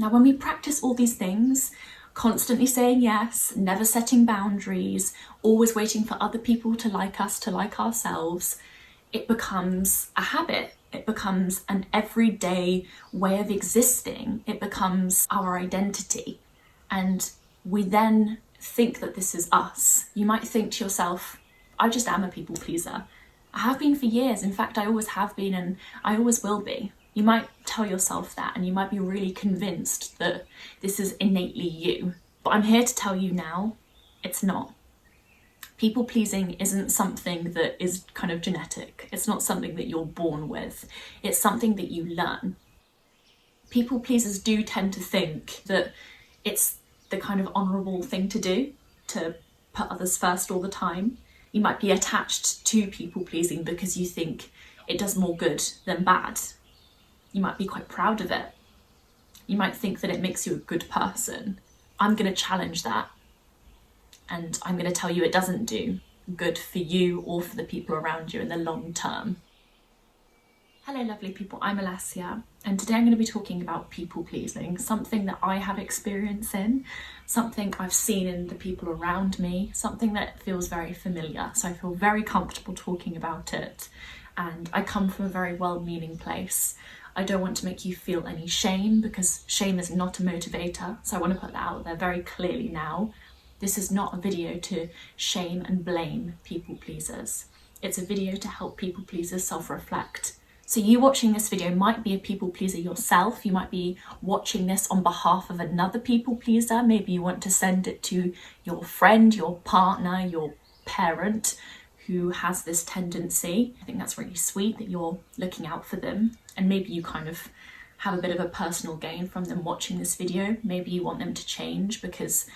Now, when we practice all these things, constantly saying yes, never setting boundaries, always waiting for other people to like us, to like ourselves, it becomes a habit. It becomes an everyday way of existing. It becomes our identity. And we then think that this is us. You might think to yourself, I just am a people pleaser. I have been for years. In fact, I always have been and I always will be. You might tell yourself that and you might be really convinced that this is innately you. But I'm here to tell you now, it's not. People pleasing isn't something that is kind of genetic. It's not something that you're born with. It's something that you learn. People pleasers do tend to think that it's the kind of honourable thing to do, to put others first all the time. You might be attached to people pleasing because you think it does more good than bad. You might be quite proud of it. You might think that it makes you a good person. I'm going to challenge that. And I'm going to tell you it doesn't do good for you or for the people around you in the long term. Hello lovely people, I'm Alessia, and today I'm going to be talking about people pleasing, something that I have experience in, something I've seen in the people around me, something that feels very familiar, so I feel very comfortable talking about it, and I come from a very well-meaning place. I don't want to make you feel any shame, because shame is not a motivator, so I want to put that out there very clearly now. This is not a video to shame and blame people pleasers. It's a video to help people pleasers self-reflect. So you watching this video might be a people pleaser yourself. You might be watching this on behalf of another people pleaser. Maybe you want to send it to your friend, your partner, your parent who has this tendency. I think that's really sweet that you're looking out for them. And maybe you kind of have a bit of a personal gain from them watching this video. Maybe you want them to change because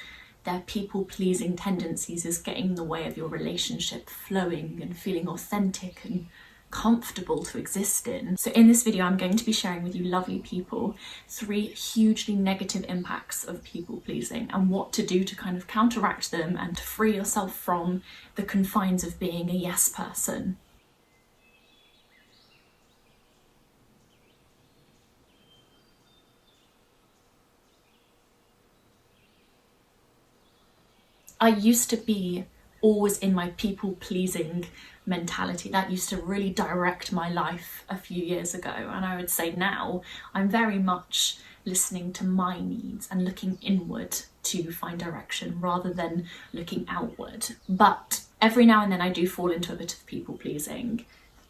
their people-pleasing tendencies is getting in the way of your relationship flowing and feeling authentic and comfortable to exist in. So in this video, I'm going to be sharing with you lovely people 3 hugely negative impacts of people-pleasing and what to do to kind of counteract them and to free yourself from the confines of being a yes person. I used to be always in my people-pleasing mentality. That used to really direct my life a few years ago, and I would say now I'm very much listening to my needs and looking inward to find direction rather than looking outward. But every now and then I do fall into a bit of people-pleasing,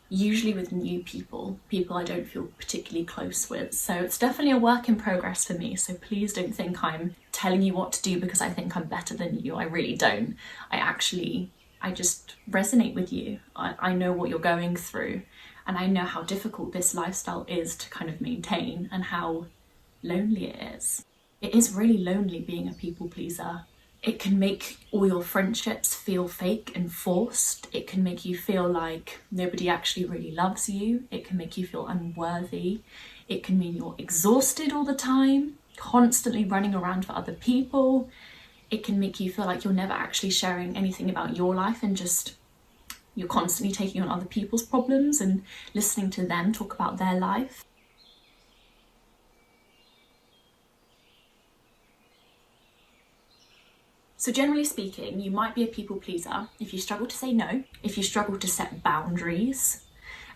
usually with new people I don't feel particularly close with. So it's definitely a work in progress for me. So please don't think I'm telling you what to do because I think I'm better than you. I really don't. I just resonate with you. I know what you're going through, and I know how difficult this lifestyle is to kind of maintain and how lonely it is. It is really lonely being a people pleaser. It can make all your friendships feel fake and forced. It can make you feel like nobody actually really loves you. It can make you feel unworthy. It can mean you're exhausted all the time, constantly running around for other people. It can make you feel like you're never actually sharing anything about your life and just you're constantly taking on other people's problems and listening to them talk about their life. So generally speaking, you might be a people pleaser if you struggle to say no, if you struggle to set boundaries.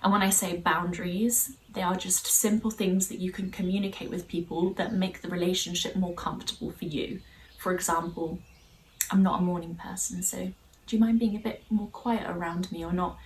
And when I say boundaries, they are just simple things that you can communicate with people that make the relationship more comfortable for you. For example, I'm not a morning person, so do you mind being a bit more quiet around me or not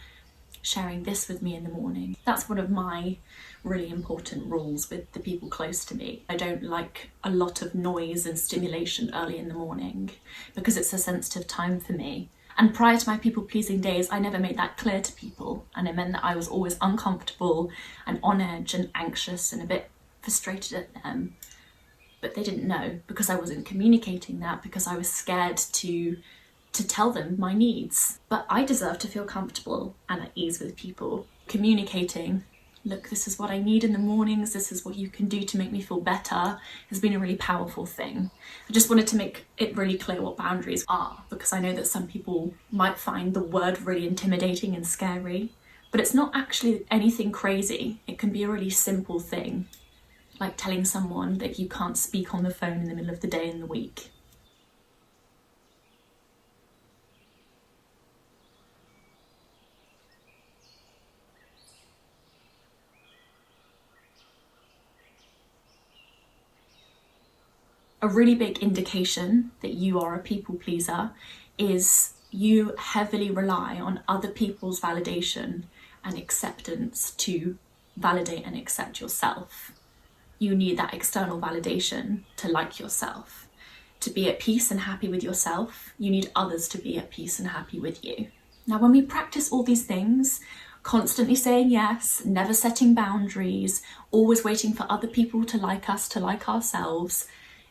sharing this with me in the morning? That's one of my really important rules with the people close to me. I don't like a lot of noise and stimulation early in the morning because it's a sensitive time for me. And prior to my people-pleasing days, I never made that clear to people, and it meant that I was always uncomfortable and on edge and anxious and a bit frustrated at them. But they didn't know because I wasn't communicating that, because I was scared to tell them my needs. But I deserve to feel comfortable and at ease with people. Communicating, look, this is what I need in the mornings, this is what you can do to make me feel better, has been a really powerful thing. I just wanted to make it really clear what boundaries are, because I know that some people might find the word really intimidating and scary, but it's not actually anything crazy. It can be a really simple thing. like telling someone that you can't speak on the phone in the middle of the day in the week. A really big indication that you are a people pleaser is you heavily rely on other people's validation and acceptance to validate and accept yourself. You need that external validation to like yourself. To be at peace and happy with yourself, you need others to be at peace and happy with you. Now, when we practice all these things, constantly saying yes, never setting boundaries, always waiting for other people to like us, to like ourselves,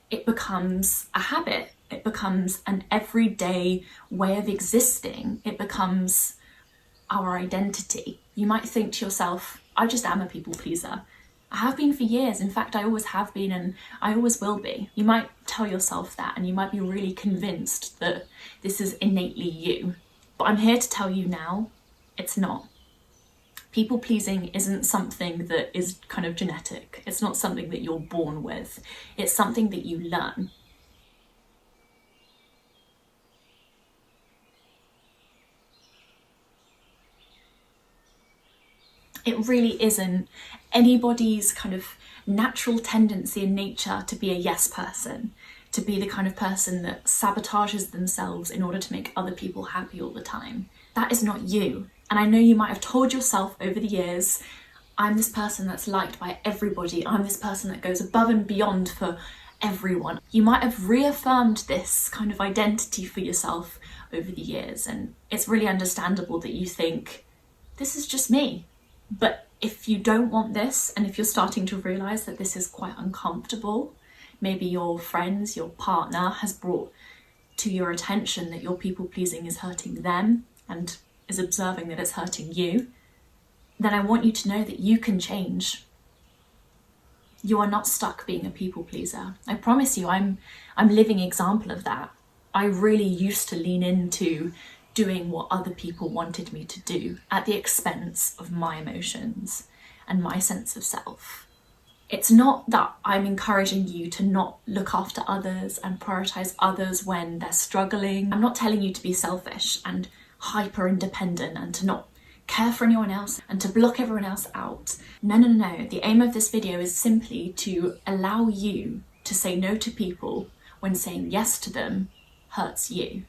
it becomes a habit. It becomes an everyday way of existing. It becomes our identity. You might think to yourself, I just am a people pleaser. I have been for years. In fact, I always have been and I always will be. You might tell yourself that and you might be really convinced that this is innately you. But I'm here to tell you now, it's not. People pleasing isn't something that is kind of genetic. It's not something that you're born with. It's something that you learn. It really isn't anybody's kind of natural tendency in nature to be a yes person, to be the kind of person that sabotages themselves in order to make other people happy all the time. That is not you. And I know you might have told yourself over the years, I'm this person that's liked by everybody. I'm this person that goes above and beyond for everyone. You might have reaffirmed this kind of identity for yourself over the years. And it's really understandable that you think, this is just me. But if you don't want this, and if you're starting to realize that this is quite uncomfortable, maybe your friends, your partner has brought to your attention that your people pleasing is hurting them and is observing that it's hurting you, then I want you to know that you can change. You are not stuck being a people pleaser. I promise you, I'm living example of that. I really used to lean into doing what other people wanted me to do at the expense of my emotions and my sense of self. It's not that I'm encouraging you to not look after others and prioritize others when they're struggling. I'm not telling you to be selfish and hyper independent and to not care for anyone else and to block everyone else out. No. The aim of this video is simply to allow you to say no to people when saying yes to them hurts you.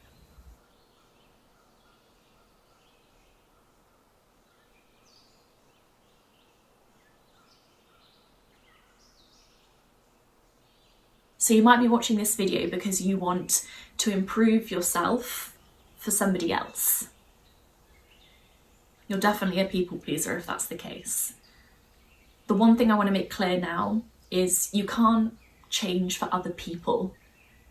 So you might be watching this video because you want to improve yourself for somebody else. You're definitely a people pleaser if that's the case. The one thing I want to make clear now is you can't change for other people.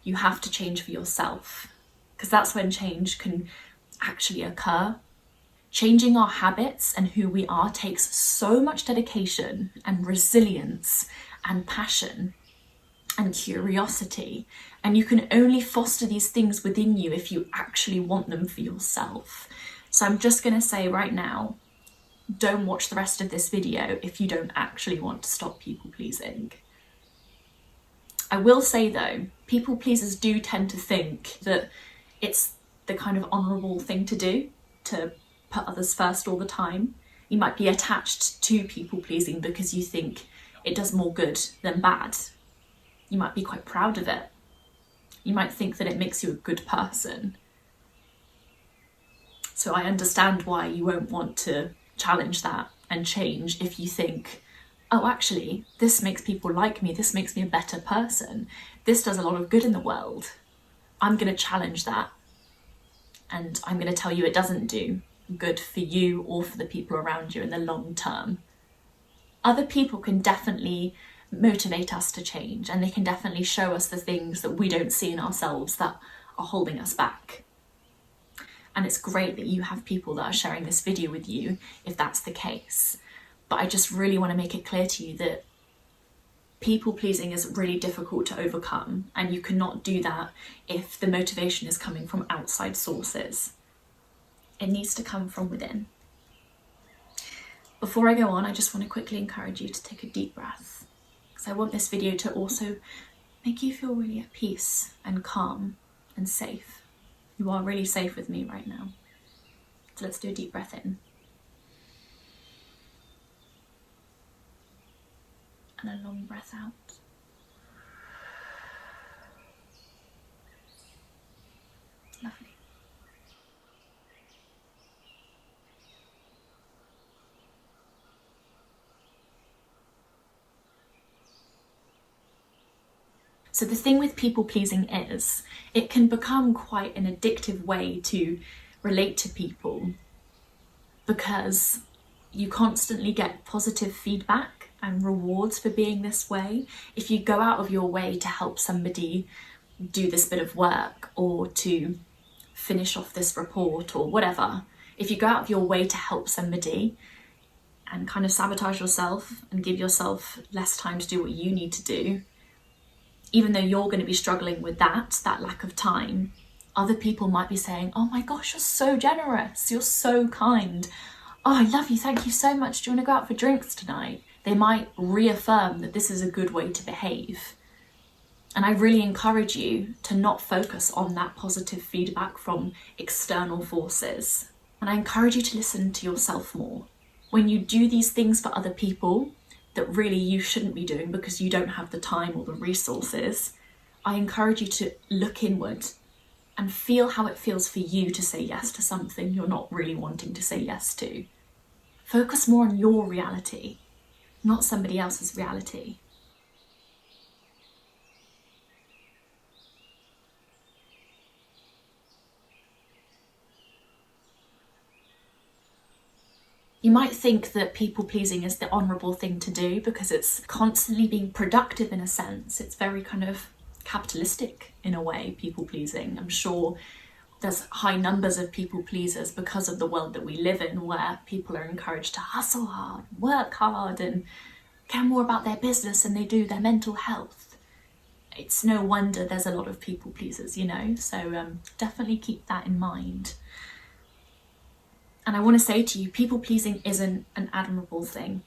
You have to change for yourself, because that's when change can actually occur. Changing our habits and who we are takes so much dedication and resilience and passion and curiosity, and you can only foster these things within you if you actually want them for yourself. So I'm just going to say right now, don't watch the rest of this video if you don't actually want to stop people pleasing. I will say though, people pleasers do tend to think that it's the kind of honourable thing to do, to put others first all the time. You might be attached to people pleasing because you think it does more good than bad. You might be quite proud of it. You might think that it makes you a good person. So I understand why you won't want to challenge that and change if you think, oh, actually, this makes people like me. This makes me a better person. This does a lot of good in the world. I'm going to challenge that. And I'm going to tell you it doesn't do good for you or for the people around you in the long term. Other people can definitely motivate us to change, and they can definitely show us the things that we don't see in ourselves that are holding us back. And it's great that you have people that are sharing this video with you if that's the case. But I just really want to make it clear to you that people pleasing is really difficult to overcome, and you cannot do that if the motivation is coming from outside sources. It needs to come from within. Before I go on, I just want to quickly encourage you to take a deep breath. because I want this video to also make you feel really at peace and calm and safe. You are really safe with me right now. So let's do a deep breath in. And a long breath out. Lovely. So the thing with people pleasing is, it can become quite an addictive way to relate to people, because you constantly get positive feedback and rewards for being this way. If you go out of your way to help somebody do this bit of work or to finish off this report or whatever, if you go out of your way to help somebody and kind of sabotage yourself and give yourself less time to do what you need to do, even though you're going to be struggling with that lack of time, other people might be saying, oh my gosh, you're so generous, you're so kind. Oh, I love you, thank you so much. Do you want to go out for drinks tonight? They might reaffirm that this is a good way to behave. And I really encourage you to not focus on that positive feedback from external forces. And I encourage you to listen to yourself more. When you do these things for other people that really you shouldn't be doing because you don't have the time or the resources, I encourage you to look inward and feel how it feels for you to say yes to something you're not really wanting to say yes to. Focus more on your reality, not somebody else's reality. You might think that people pleasing is the honourable thing to do because it's constantly being productive in a sense. It's very kind of capitalistic in a way, people pleasing. I'm sure there's high numbers of people pleasers because of the world that we live in, where people are encouraged to hustle hard, work hard and care more about their business than they do their mental health. It's no wonder there's a lot of people pleasers, you know, so definitely keep that in mind. And I want to say to you, people pleasing isn't an admirable thing.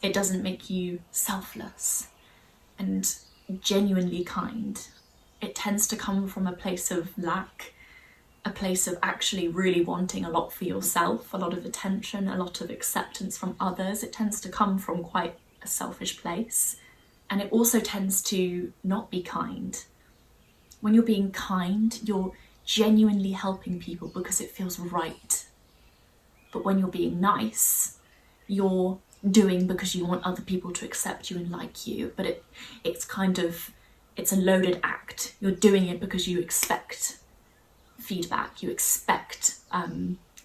It doesn't make you selfless and genuinely kind. It tends to come from a place of lack, a place of actually really wanting a lot for yourself, a lot of attention, a lot of acceptance from others. It tends to come from quite a selfish place. And it also tends to not be kind. When you're being kind, you're genuinely helping people because it feels right. But when you're being nice, you're doing because you want other people to accept you and like you. But it's a loaded act. You're doing it because you expect feedback. You expect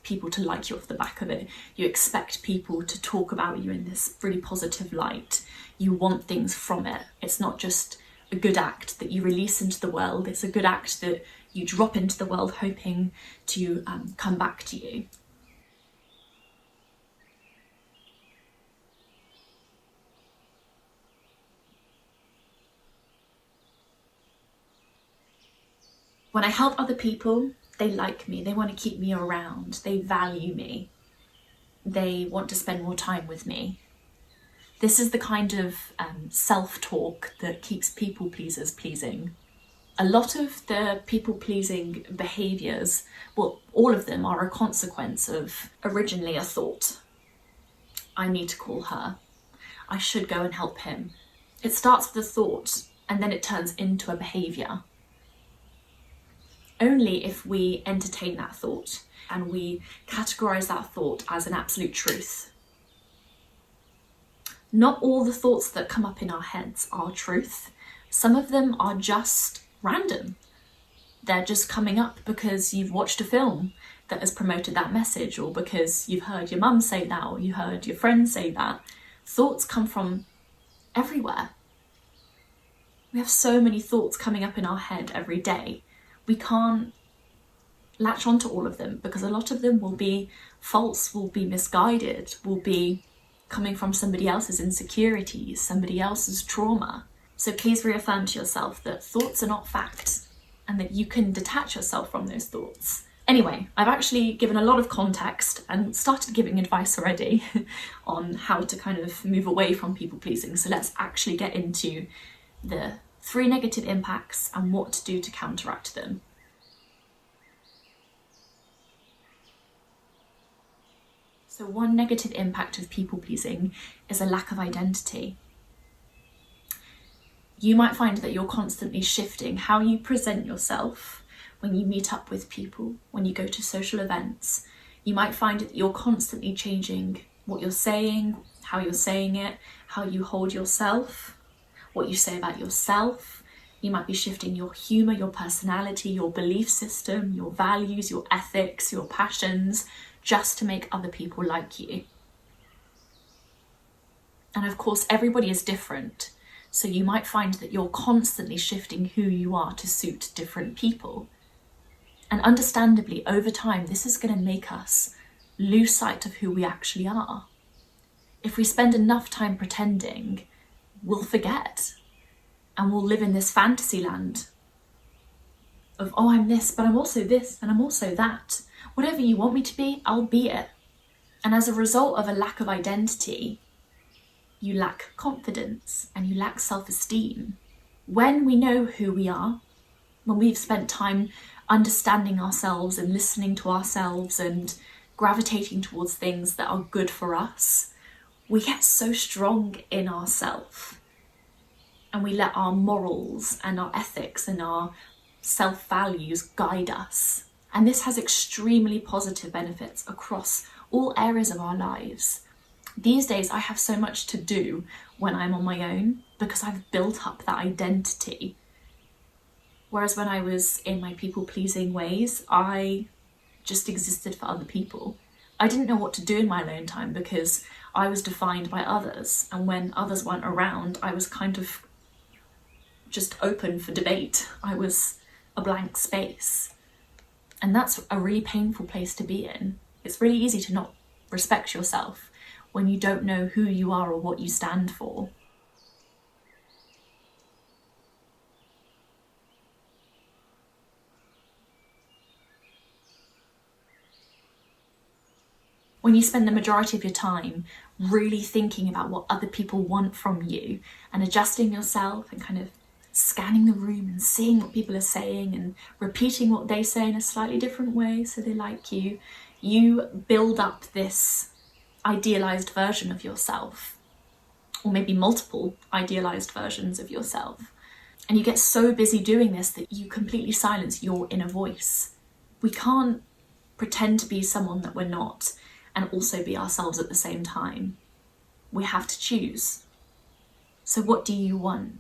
people to like you off the back of it. You expect people to talk about you in this really positive light. You want things from it. It's not just a good act that you release into the world. It's a good act that you drop into the world hoping to come back to you. When I help other people, they like me, they want to keep me around, they value me, they want to spend more time with me. This is the kind of self-talk that keeps people pleasers pleasing. A lot of the people-pleasing behaviours, well, all of them are a consequence of originally a thought. I need to call her. I should go and help him. It starts with a thought and then it turns into a behaviour. Only if we entertain that thought and we categorise that thought as an absolute truth. Not all the thoughts that come up in our heads are truth. Some of them are just random. They're just coming up because you've watched a film that has promoted that message, or because you've heard your mum say that, or you heard your friend say that. Thoughts come from everywhere. We have so many thoughts coming up in our head every day. We can't latch onto all of them because a lot of them will be false, will be misguided, will be coming from somebody else's insecurities, somebody else's trauma. So please reaffirm to yourself that thoughts are not facts and that you can detach yourself from those thoughts Anyway, I've actually given a lot of context and started giving advice already on how to kind of move away from people pleasing. So let's actually get into the 3 negative impacts and what to do to counteract them. So one negative impact of people pleasing is a lack of identity. You might find that you're constantly shifting how you present yourself when you meet up with people, when you go to social events. You might find that you're constantly changing what you're saying, how you're saying it, how you hold yourself, what you say about yourself. You might be shifting your humour, your personality, your belief system, your values, your ethics, your passions, just to make other people like you. And of course, everybody is different. So you might find that you're constantly shifting who you are to suit different people. And understandably, over time, this is going to make us lose sight of who we actually are. If we spend enough time pretending, we'll forget. And we'll live in this fantasy land of, oh, I'm this, but I'm also this, and I'm also that. Whatever you want me to be, I'll be it. And as a result of a lack of identity, you lack confidence and you lack self-esteem. When we know who we are, when we've spent time understanding ourselves and listening to ourselves and gravitating towards things that are good for us, we get so strong in ourselves and we let our morals and our ethics and our self-values guide us. And this has extremely positive benefits across all areas of our lives. These days I have so much to do when I'm on my own because I've built up that identity. Whereas when I was in my people-pleasing ways, I just existed for other people. I didn't know what to do in my alone time because I was defined by others. And when others weren't around, I was kind of just open for debate. I was a blank space. And that's a really painful place to be in. It's really easy to not respect yourself when you don't know who you are or what you stand for. When you spend the majority of your time really thinking about what other people want from you and adjusting yourself and kind of scanning the room and seeing what people are saying and repeating what they say in a slightly different way so they like you, you build up this idealized version of yourself, or maybe multiple idealized versions of yourself. And you get so busy doing this that you completely silence your inner voice. We can't pretend to be someone that we're not and also be ourselves at the same time. We have to choose. So what do you want?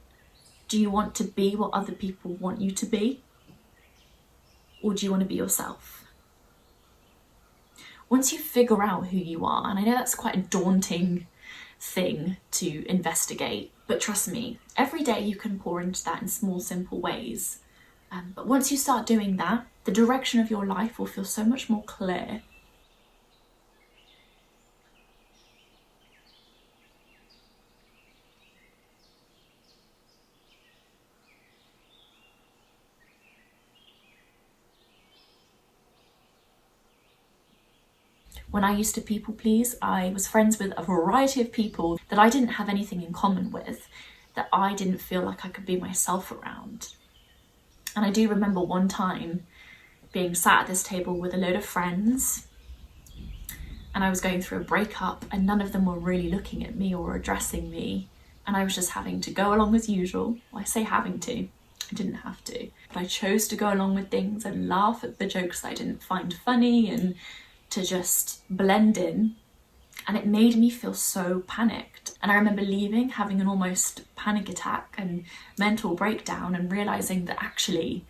Do you want to be what other people want you to be? Or do you want to be yourself? Once you figure out who you are, and I know that's quite a daunting thing to investigate, but trust me, every day you can pour into that in small, simple ways. But once you start doing that, the direction of your life will feel so much more clear. When I used to people please, I was friends with a variety of people that I didn't have anything in common with, that I didn't feel like I could be myself around. And I do remember one time being sat at this table with a load of friends and I was going through a breakup and none of them were really looking at me or addressing me. And I was just having to go along as usual. Well, I say having to, I didn't have to. But I chose to go along with things and laugh at the jokes that I didn't find funny and to just blend in, and it made me feel so panicked. And I remember leaving, having an almost panic attack and mental breakdown and realizing that actually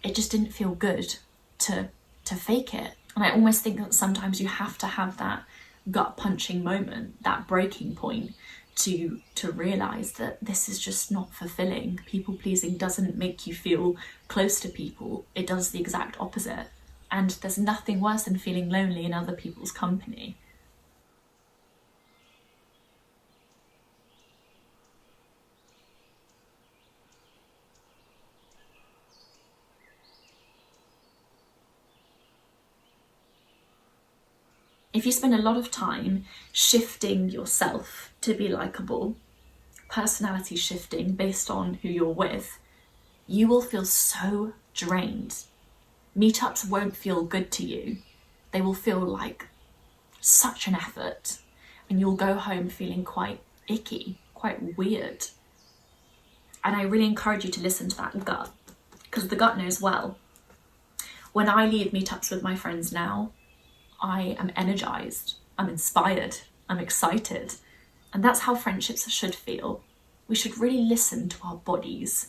it just didn't feel good to fake it. And I almost think that sometimes you have to have that gut punching moment, that breaking point to realize that this is just not fulfilling. People pleasing doesn't make you feel close to people, it does the exact opposite. And there's nothing worse than feeling lonely in other people's company. If you spend a lot of time shifting yourself to be likable, personality shifting based on who you're with, you will feel so drained. Meetups won't feel good to you. They will feel like such an effort, and you'll go home feeling quite icky, quite weird. And I really encourage you to listen to that gut, because the gut knows well. When I leave meetups with my friends now, I am energized, I'm inspired, I'm excited. And that's how friendships should feel. We should really listen to our bodies,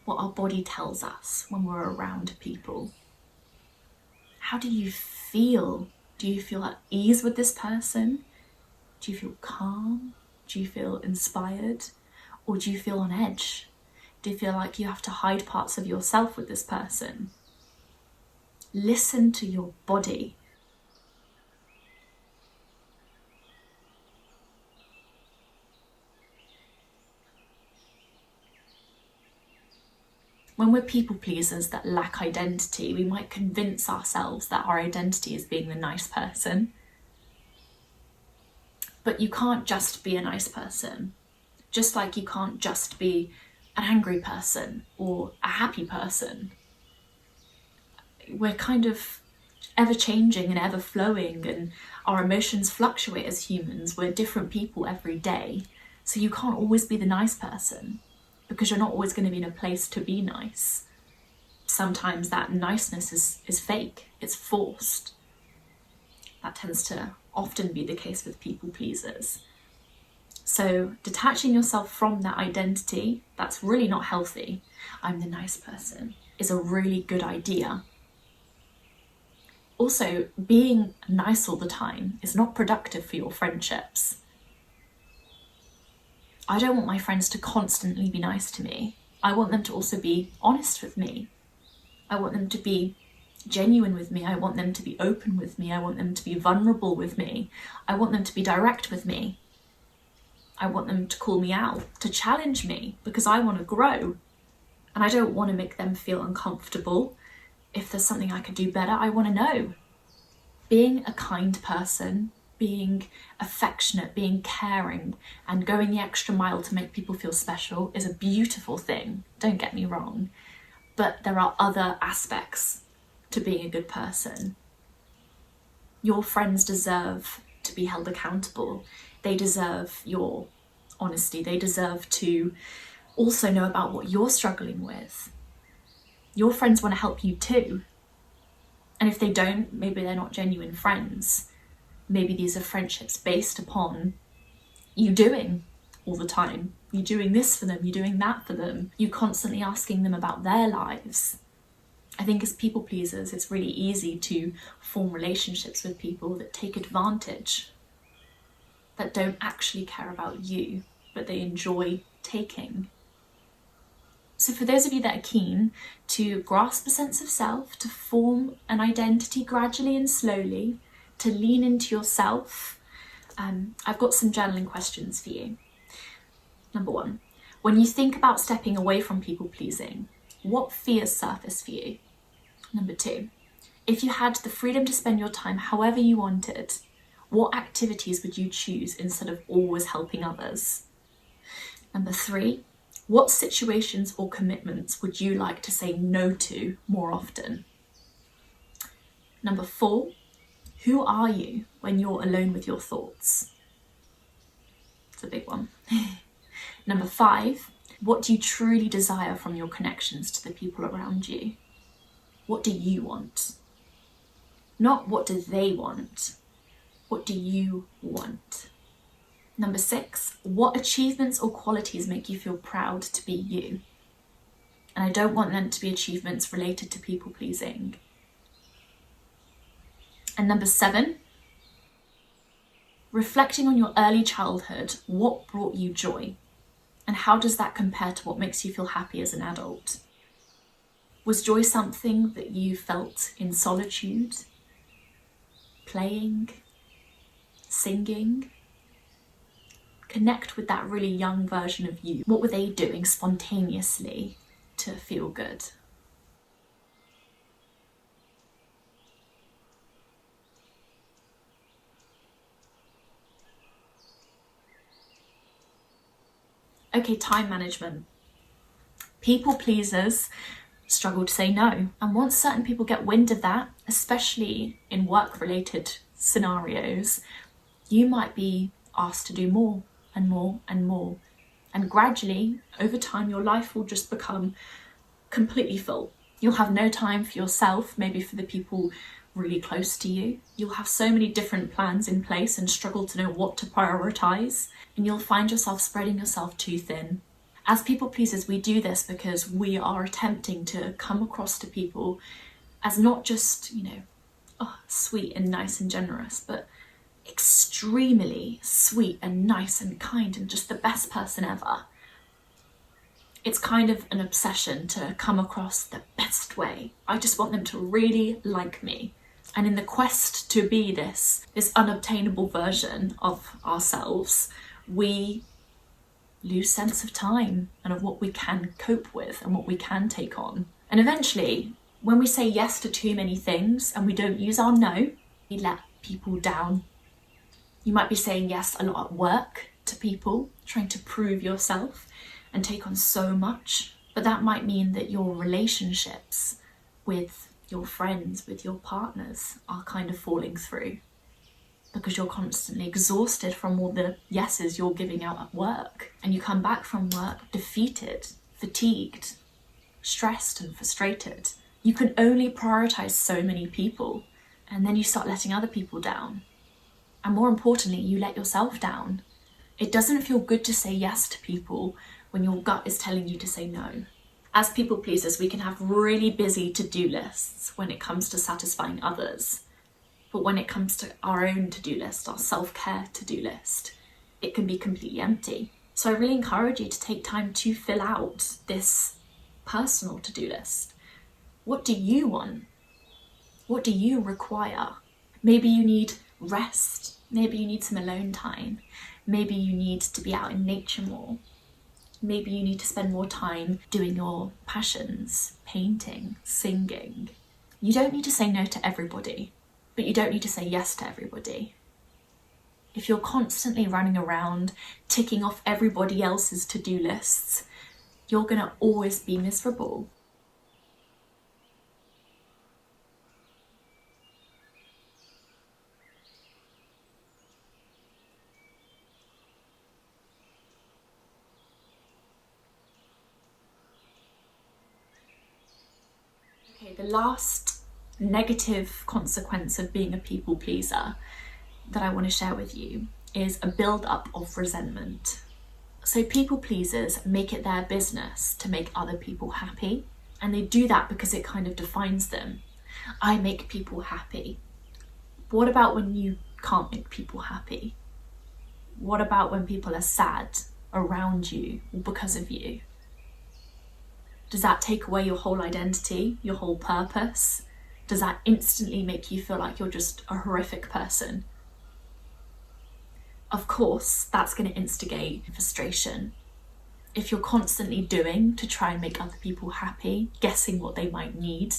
what our body tells us when we're around people. How do you feel? Do you feel at ease with this person? Do you feel calm? Do you feel inspired? Or do you feel on edge? Do you feel like you have to hide parts of yourself with this person? Listen to your body. When we're people pleasers that lack identity, we might convince ourselves that our identity is being the nice person. But you can't just be a nice person. Just like you can't just be an angry person or a happy person. We're kind of ever changing and ever flowing, and our emotions fluctuate as humans. We're different people every day. So you can't always be the nice person, because you're not always going to be in a place to be nice. Sometimes that niceness is fake, it's forced. That tends to often be the case with people pleasers. So detaching yourself from that identity, that's really not healthy. I'm the nice person, is a really good idea. Also, being nice all the time is not productive for your friendships. I don't want my friends to constantly be nice to me. I want them to also be honest with me. I want them to be genuine with me. I want them to be open with me. I want them to be vulnerable with me. I want them to be direct with me. I want them to call me out, to challenge me, because I want to grow. And I don't want to make them feel uncomfortable. If there's something I could do better, I want to know. Being a kind person, being affectionate, being caring, and going the extra mile to make people feel special is a beautiful thing, don't get me wrong. But there are other aspects to being a good person. Your friends deserve to be held accountable. They deserve your honesty. They deserve to also know about what you're struggling with. Your friends want to help you too. And if they don't, maybe they're not genuine friends. Maybe these are friendships based upon you doing all the time. You doing this for them, you doing that for them. You constantly asking them about their lives. I think as people pleasers, it's really easy to form relationships with people that take advantage, that don't actually care about you, but they enjoy taking. So for those of you that are keen to grasp a sense of self, to form an identity gradually and slowly, to lean into yourself, I've got some journaling questions for you. Number 1, when you think about stepping away from people pleasing, what fears surface for you? Number 2, if you had the freedom to spend your time however you wanted, what activities would you choose instead of always helping others? Number 3, what situations or commitments would you like to say no to more often? Number 4, who are you when you're alone with your thoughts? It's a big one. Number 5, what do you truly desire from your connections to the people around you? What do you want? Not what do they want? What do you want? Number 6, what achievements or qualities make you feel proud to be you? And I don't want them to be achievements related to people pleasing. And number 7, reflecting on your early childhood, what brought you joy? And how does that compare to what makes you feel happy as an adult? Was joy something that you felt in solitude, playing, singing? Connect with that really young version of you. What were they doing spontaneously to feel good? Okay, time management. People pleasers struggle to say no. And once certain people get wind of that, especially in work-related scenarios, you might be asked to do more and more and more. And gradually, over time, your life will just become completely full. You'll have no time for yourself, maybe for the people really close to you. You'll have so many different plans in place and struggle to know what to prioritize. And you'll find yourself spreading yourself too thin. As people pleasers, we do this because we are attempting to come across to people as not just, sweet and nice and generous, but extremely sweet and nice and kind and just the best person ever. It's kind of an obsession to come across the best way. I just want them to really like me. And in the quest to be this unobtainable version of ourselves, we lose sense of time and of what we can cope with and what we can take on. And eventually, when we say yes to too many things and we don't use our no, we let people down. You might be saying yes a lot at work to people, trying to prove yourself and take on so much, but that might mean that your relationships with your friends, with your partners are kind of falling through because you're constantly exhausted from all the yeses you're giving out at work. And you come back from work defeated, fatigued, stressed and frustrated. You can only prioritize so many people, and then you start letting other people down. And more importantly, you let yourself down. It doesn't feel good to say yes to people when your gut is telling you to say no. As people pleasers, we can have really busy to-do lists when it comes to satisfying others. But when it comes to our own to-do list, our self-care to-do list, it can be completely empty. So I really encourage you to take time to fill out this personal to-do list. What do you want? What do you require? Maybe you need rest. Maybe you need some alone time. Maybe you need to be out in nature more. Maybe you need to spend more time doing your passions, painting, singing. You don't need to say no to everybody, but you don't need to say yes to everybody. If you're constantly running around ticking off everybody else's to-do lists, you're going to always be miserable. Okay, the last negative consequence of being a people pleaser that I want to share with you is a build-up of resentment. So people pleasers make it their business to make other people happy, and they do that because it kind of defines them. I make people happy. What about when you can't make people happy? What about when people are sad around you or because of you? Does that take away your whole identity, your whole purpose? Does that instantly make you feel like you're just a horrific person? Of course, that's going to instigate frustration. If you're constantly doing to try and make other people happy, guessing what they might need,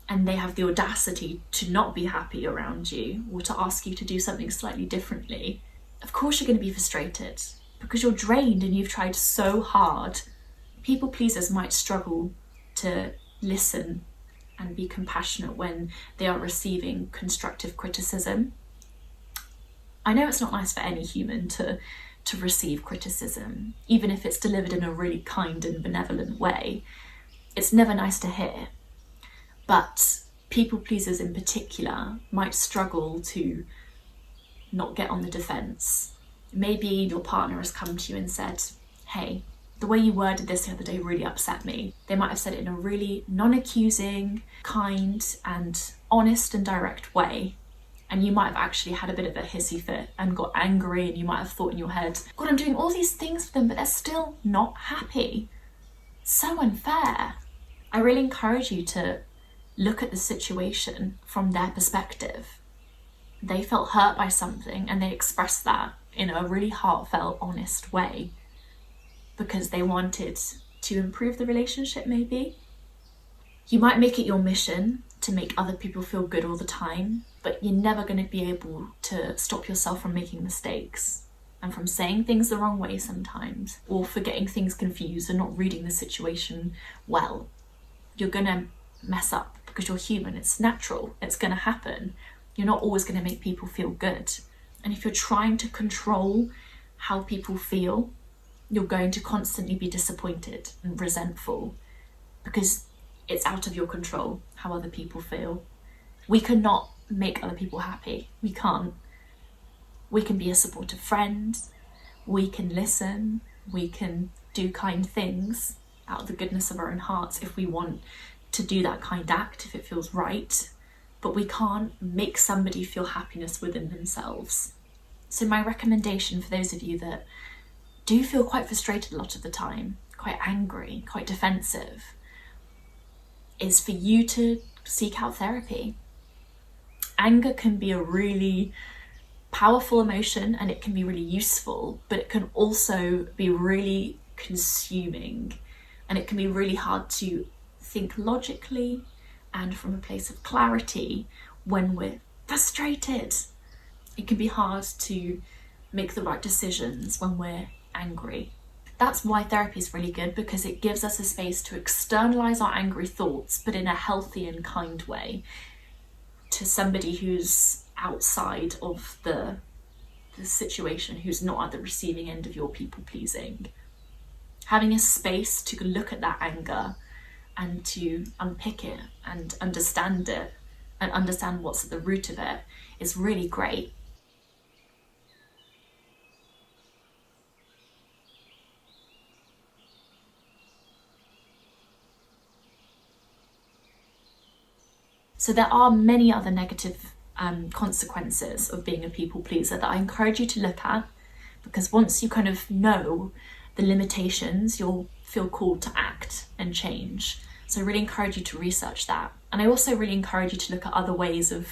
and they have the audacity to not be happy around you or to ask you to do something slightly differently, of course you're going to be frustrated because you're drained and you've tried so hard. People pleasers might struggle to listen and be compassionate when they are receiving constructive criticism. I know it's not nice for any human to receive criticism, even if it's delivered in a really kind and benevolent way. It's never nice to hear. But people pleasers in particular might struggle to not get on the defense. Maybe your partner has come to you and said, hey, the way you worded this the other day really upset me. They might have said it in a really non-accusing, kind and honest and direct way. And you might have actually had a bit of a hissy fit and got angry, and you might have thought in your head, God, I'm doing all these things for them, but they're still not happy. So unfair. I really encourage you to look at the situation from their perspective. They felt hurt by something and they expressed that in a really heartfelt, honest way because they wanted to improve the relationship maybe. You might make it your mission to make other people feel good all the time, but you're never going to be able to stop yourself from making mistakes. and from saying things the wrong way sometimes, or for getting things confused and not reading the situation well. You're gonna mess up because you're human. It's natural, it's gonna happen. You're not always gonna make people feel good. And if you're trying to control how people feel, you're going to constantly be disappointed and resentful because it's out of your control how other people feel. We cannot make other people happy. We can't. We can be a supportive friend, we can listen, we can do kind things out of the goodness of our own hearts if we want to do that kind act, if it feels right, but we can't make somebody feel happiness within themselves. So my recommendation for those of you that do feel quite frustrated a lot of the time, quite angry, quite defensive, is for you to seek out therapy. Anger can be a really powerful emotion and it can be really useful, but it can also be really consuming, and it can be really hard to think logically and from a place of clarity when we're frustrated. It can be hard to make the right decisions when we're angry. That's why therapy is really good, because it gives us a space to externalize our angry thoughts, but in a healthy and kind way, to somebody who's outside of the situation, who's not at the receiving end of your people pleasing. Having a space to look at that anger and to unpick it and understand it and understand what's at the root of it is really great. So there are many other negative consequences of being a people pleaser that I encourage you to look at, because once you kind of know the limitations, you'll feel called to act and change. So I really encourage you to research that. And I also really encourage you to look at other ways of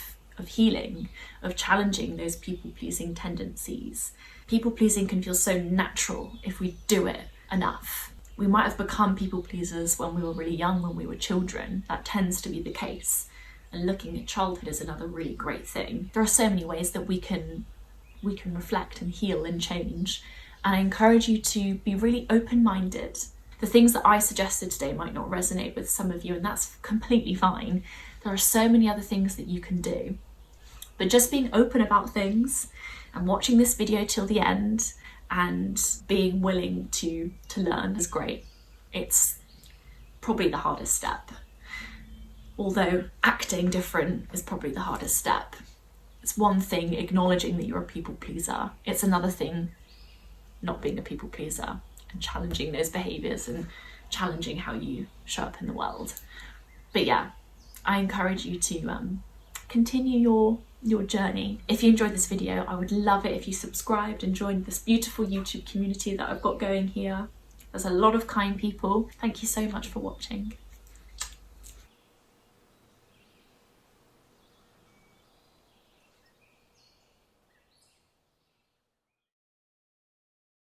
healing, of challenging those people pleasing tendencies. People pleasing can feel so natural if we do it enough. We might have become people pleasers when we were really young, when we were children. That tends to be the case. And looking at childhood is another really great thing. There are so many ways that we can reflect and heal and change. And I encourage you to be really open-minded. The things that I suggested today might not resonate with some of you, and that's completely fine. There are so many other things that you can do. But just being open about things and watching this video till the end and being willing to learn is great. It's probably the hardest step. Although acting different is probably the hardest step. It's one thing acknowledging that you're a people pleaser. It's another thing not being a people pleaser and challenging those behaviours and challenging how you show up in the world. But yeah, I encourage you to continue your journey. If you enjoyed this video, I would love it if you subscribed and joined this beautiful YouTube community that I've got going here. There's a lot of kind people. Thank you so much for watching.